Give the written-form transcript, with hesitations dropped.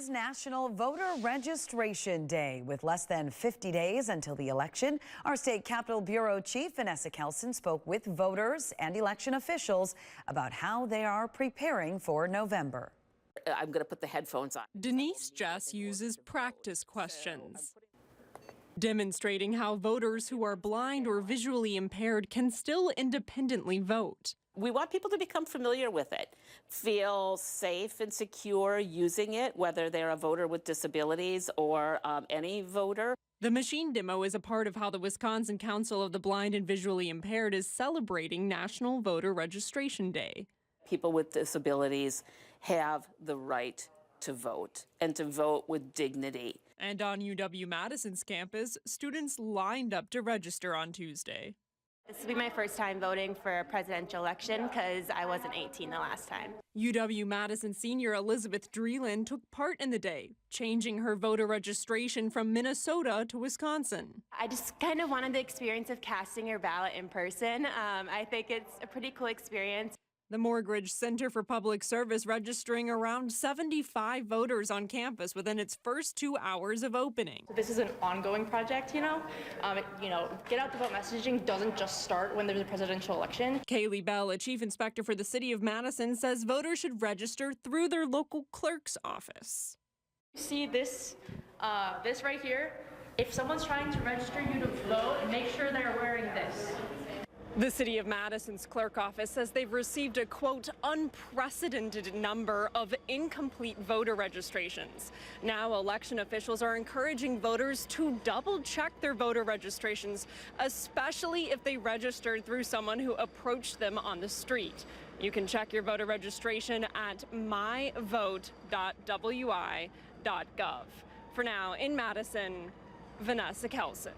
is National Voter Registration Day. With less than 50 days until the election, our State Capitol Bureau Chief Vanessa Kelson spoke with voters and election officials about how they are preparing for November. I'm going to put the headphones on. Denise Jess uses practice questions, demonstrating how voters who are blind or visually impaired can still independently vote. We want people to become familiar with it, feel safe and secure using it, whether they're a voter with disabilities or any voter. The machine demo is a part of how the Wisconsin Council of the Blind and Visually Impaired is celebrating National Voter Registration Day. People with disabilities have the right to vote and to vote with dignity. And on UW-Madison's campus, students lined up to register on Tuesday. This will be my first time voting for a presidential election because I wasn't 18 the last time. UW-Madison senior Elizabeth Dreeland took part in the day, changing her voter registration from Minnesota to Wisconsin. I just kind of wanted the experience of casting your ballot in person. I think it's a pretty cool experience. The Morgridge Center for Public Service registering around 75 voters on campus within its first 2 hours of opening. This is an ongoing project, get out the vote messaging doesn't just start when there's a presidential election. Kaylee Bell, a chief inspector for the city of Madison, says voters should register through their local clerk's office. You see this right here? If someone's trying to register you to vote, make sure they're wearing this. The City of Madison's clerk office says they've received a, quote, unprecedented number of incomplete voter registrations. Now, election officials are encouraging voters to double-check their voter registrations, especially if they registered through someone who approached them on the street. You can check your voter registration at myvote.wi.gov. For now, in Madison, Vanessa Kelson.